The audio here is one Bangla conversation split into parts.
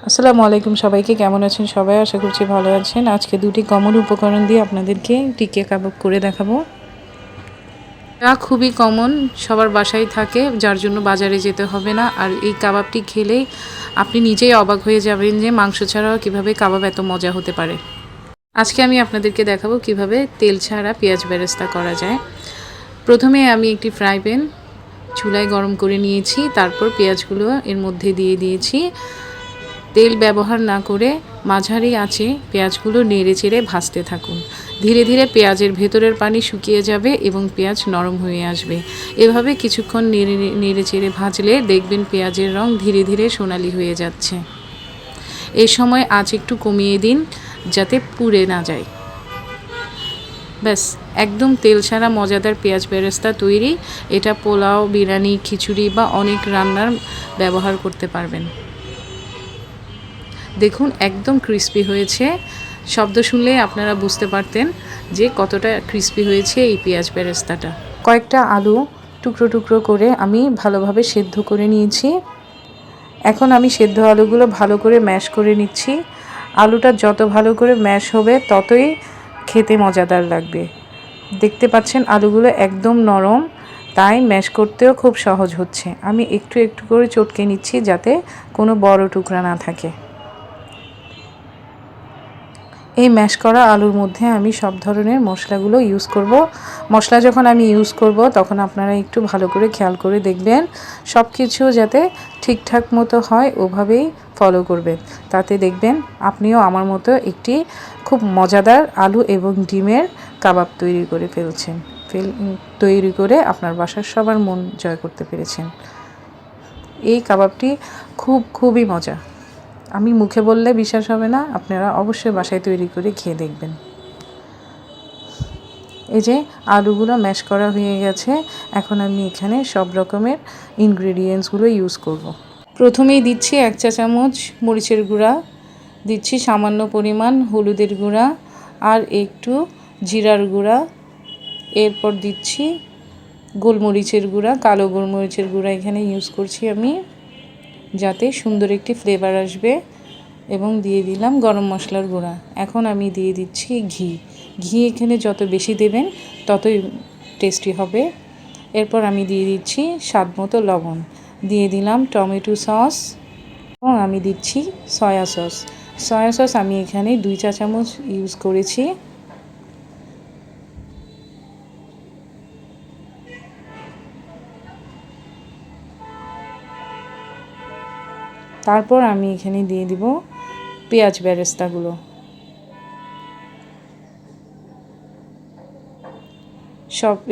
আসসালামু আলাইকুম, সবাইকে কেমন আছেন সবাই? আশা করছি ভালো আছেন। আজকে দুটি কমন উপকরণ দিয়ে আপনাদেরকে টিকিয়া কাবাব করে দেখাবো। যা খুবই কমন, সবার বাসায় থাকে, যার জন্য বাজারে যেতে হবে না। আর এই কাবাবটি খেলেই আপনি নিজেই অবাক হয়ে যাবেন যে মাংস ছাড়াও কীভাবে কাবাব এত মজা হতে পারে। আজকে আমি আপনাদেরকে দেখাবো কিভাবে তেল ছাড়া পেঁয়াজ বেরেস্তা করা যায়। প্রথমে আমি একটি ফ্রাই প্যান চুলায় গরম করে নিয়েছি, তারপর পেঁয়াজগুলো এর মধ্যে দিয়ে দিয়েছি। তেল ব্যবহার না করে মাঝারি আঁচে পেঁয়াজগুলো নেড়ে চেড়ে ভাজতে থাকুন। ধীরে ধীরে পেঁয়াজের ভেতরের পানি শুকিয়ে যাবে এবং পেঁয়াজ নরম হয়ে আসবে। এভাবে কিছুক্ষণ নেড়ে চেড়ে ভাজলে দেখবেন পেঁয়াজের রং ধীরে ধীরে সোনালি হয়ে যাচ্ছে। এই সময় আঁচ একটু কমিয়ে দিন যাতে পুড়ে না যায়। ব্যাস, একদম তেল ছাড়া মজাদার পেঁয়াজ বেরেস্তা তৈরি। এটা পোলাও, বিরিয়ানি, খিচুড়ি বা অনেক রান্নার ব্যবহার করতে পারবেন। দেখুন একদম ক্রিস্পি হয়েছে। শব্দ শুনলেই আপনারা বুঝতে পারতেন যে কতটা ক্রিস্পি হয়েছে এই পেঁয়াজ বেরেস্তাটা। কয়েকটা আলু টুকরো টুকরো করে আমি ভালোভাবে সেদ্ধ করে নিয়েছি। এখন আমি সেদ্ধ আলুগুলো ভালো করে ম্যাশ করে নিচ্ছি। আলুটা যত ভালো করে ম্যাশ হবে ততই খেতে মজাদার লাগবে। দেখতে পাচ্ছেন আলুগুলো একদম নরম, তাই ম্যাশ করতেও খুব সহজ হচ্ছে। আমি একটু একটু করে চটকে নিচ্ছি যাতে কোনো বড় টুকরা না থাকে। এই ম্যাশ করা আলুর মধ্যে আমি সব ধরনের মশলাগুলো ইউজ করব। মশলা যখন আমি ইউজ করব তখন আপনারা একটু ভালো করে খেয়াল করে দেখবেন সব কিছু যাতে ঠিকঠাক মতো হয়, ওভাবেই ফলো করবেন। তাতে দেখবেন আপনিও আমার মতো একটি খুব মজাদার আলু এবং ডিমের কাবাব তৈরি করে আপনার বাসার সবার মন জয় করতে পেরেছেন। এই কাবাবটি খুবই মজা। আমি মুখে বললে বিশ্বাস হবে না, আপনারা অবশ্যই বাসায় তৈরি করে খেয়ে দেখবেন। এই যে আলুগুলো ম্যাশ করা হয়ে গেছে, এখন আমি এখানে সব রকমের ইনগ্রেডিয়েন্টসগুলো ইউজ করব। প্রথমেই দিচ্ছি 1 চা চামচ মরিচের গুঁড়া, দিচ্ছি সামান্য পরিমাণ হলুদের গুঁড়া আর একটু জিরার গুঁড়া। এরপর দিচ্ছি গোলমরিচের গুঁড়া, কালো গোলমরিচের গুঁড়া এখানে ইউজ করছি আমি, যাতে সুন্দর একটি ফ্লেভার আসবে। এবং দিয়ে দিলাম গরম মশলার গুঁড়া। এখন আমি দিয়ে দিচ্ছি ঘি এখানে যত বেশি দেবেন ততই টেস্টি হবে। এরপর আমি দিয়ে দিচ্ছি স্বাদ মতো লবণ, দিয়ে দিলাম টমেটো সস এবং আমি দিচ্ছি সয়া সস আমি এখানে 2 চা চামচ ইউজ করেছি। তারপর আমি এখানে দিয়ে দিব পেঁয়াজ বেরেস্তাগুলো।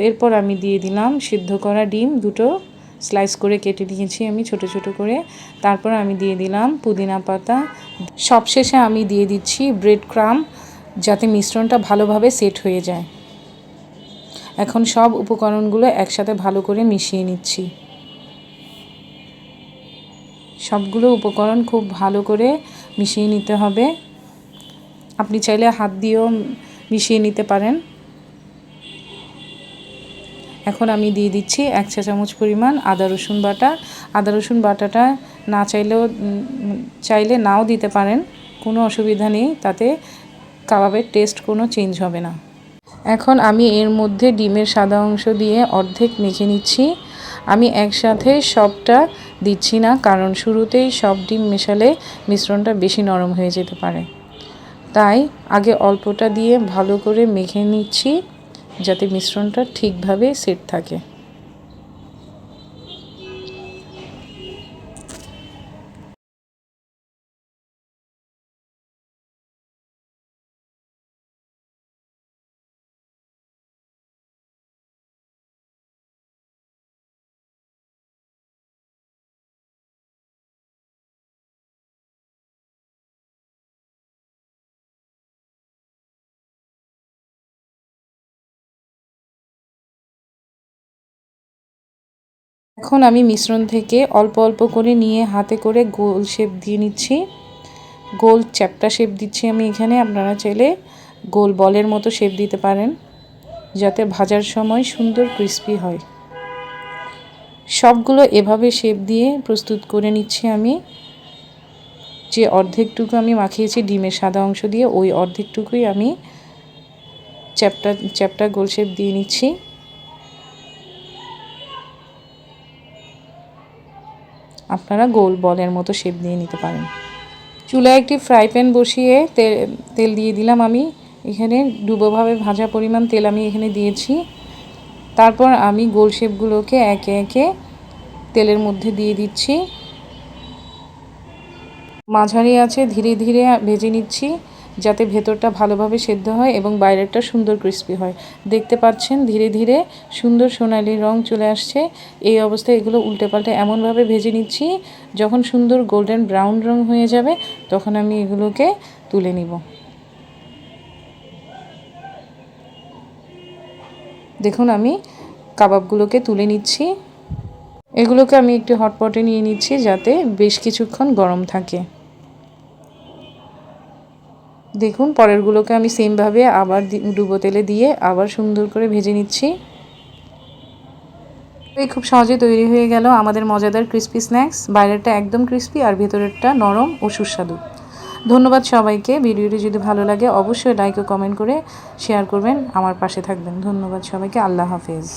এরপর আমি দিয়ে দিলাম সিদ্ধ করা ডিম, দুটো স্লাইস করে কেটে নিয়েছি আমি ছোট ছোট করে। তারপর আমি দিয়ে দিলাম পুদিনা পাতা। সবশেষে আমি দিয়ে দিচ্ছি ব্রেড ক্রাম্ব, যাতে মিশ্রণটা ভালোভাবে সেট হয়ে যায়। এখন সব উপকরণগুলো একসাথে ভালো করে মিশিয়ে নিচ্ছি। সবগুলো উপকরণ খুব ভালো করে মিশিয়ে নিতে হবে। আপনি চাইলে হাত দিয়েও মিশিয়ে নিতে পারেন। এখন আমি দিয়ে দিচ্ছি 1 চা চামচ পরিমাণ আদা রসুন বাটা। আদা রসুন বাটাটা চাইলে নাও দিতে পারেন, কোনো অসুবিধা নেই, তাতে কাবাবের টেস্ট কোনো চেঞ্জ হবে না। এখন আমি এর মধ্যে ডিমের সাদা অংশ দিয়ে অর্ধেক মেখে নিচ্ছি। আমি একসাথে সবটা দিচ্ছি না, কারণ শুরুতেই সব ডিম মেশালে মিশ্রণটা বেশি নরম হয়ে যেতে পারে। তাই আগে অল্পটা দিয়ে ভালো করে মেখে নিচ্ছি যাতে মিশ্রণটা ঠিকভাবে সেট থাকে। এখন আমি মিশ্রণ থেকে অল্প অল্প করে নিয়ে হাতে করে গোল শেপ দিয়ে নিচ্ছি। গোল চ্যাপ্টা শেপ দিচ্ছি আমি এখানে। আপনারা চাইলে গোল বলের মতো শেপ দিতে পারেন, যাতে ভাজার সময় সুন্দর ক্রিস্পি হয়। সবগুলো এভাবে শেপ দিয়ে প্রস্তুত করে নিচ্ছি আমি। যে অর্ধেকটুকু আমি মাখিয়েছি ডিমের সাদা অংশ দিয়ে, ওই অর্ধেকটুকুই আমি চ্যাপ্টা গোল শেপ দিয়ে নিচ্ছি। আপনারা গোল বলের মতো শেপ দিয়ে নিতে পারেন। চুলায় একটি ফ্রাই প্যান বসিয়ে তেল দিয়ে দিলাম আমি। এখানে ডুবোভাবে ভাজা পরিমাণ তেল আমি এখানে দিয়েছি। তারপর আমি গোল শেপগুলোকে একে একে তেলের মধ্যে দিয়ে দিচ্ছি। মাঝারি আঁচে ধীরে ধীরে ভেজে নিচ্ছি, যাতে ভেতরটা ভালোভাবে সেদ্ধ হয় এবং বাইরেরটা সুন্দর ক্রিস্পি হয়। দেখতে পাচ্ছেন ধীরে ধীরে সুন্দর সোনালি রং চলে আসছে। এই অবস্থায় এগুলো উল্টে পাল্টে এমনভাবে ভেজে নিচ্ছি, যখন সুন্দর গোল্ডেন ব্রাউন রং হয়ে যাবে তখন আমি এগুলোকে তুলে নিব। দেখুন আমি কাবাবগুলোকে তুলে নিচ্ছি। এগুলোকে আমি একটি হটপটে নিয়ে নিচ্ছি, যাতে বেশ কিছুক্ষণ গরম থাকে। দেখুন পরেরগুলোকে আমি সেমভাবে আবার ডুবো তেলে দিয়ে আবার সুন্দর করে ভেজে নিচ্ছি। এই খুব সহজে তৈরি হয়ে গেল আমাদের মজাদার ক্রিস্পি স্ন্যাক্স। বাইরেরটা একদম ক্রিস্পি আর ভেতরেরটা নরম ও সুস্বাদু। ধন্যবাদ সবাইকে। ভিডিওটি যদি ভালো লাগে অবশ্যই লাইক ও কমেন্ট করে শেয়ার করবেন, আমার পাশে থাকবেন। ধন্যবাদ সবাইকে। আল্লাহ হাফেজ।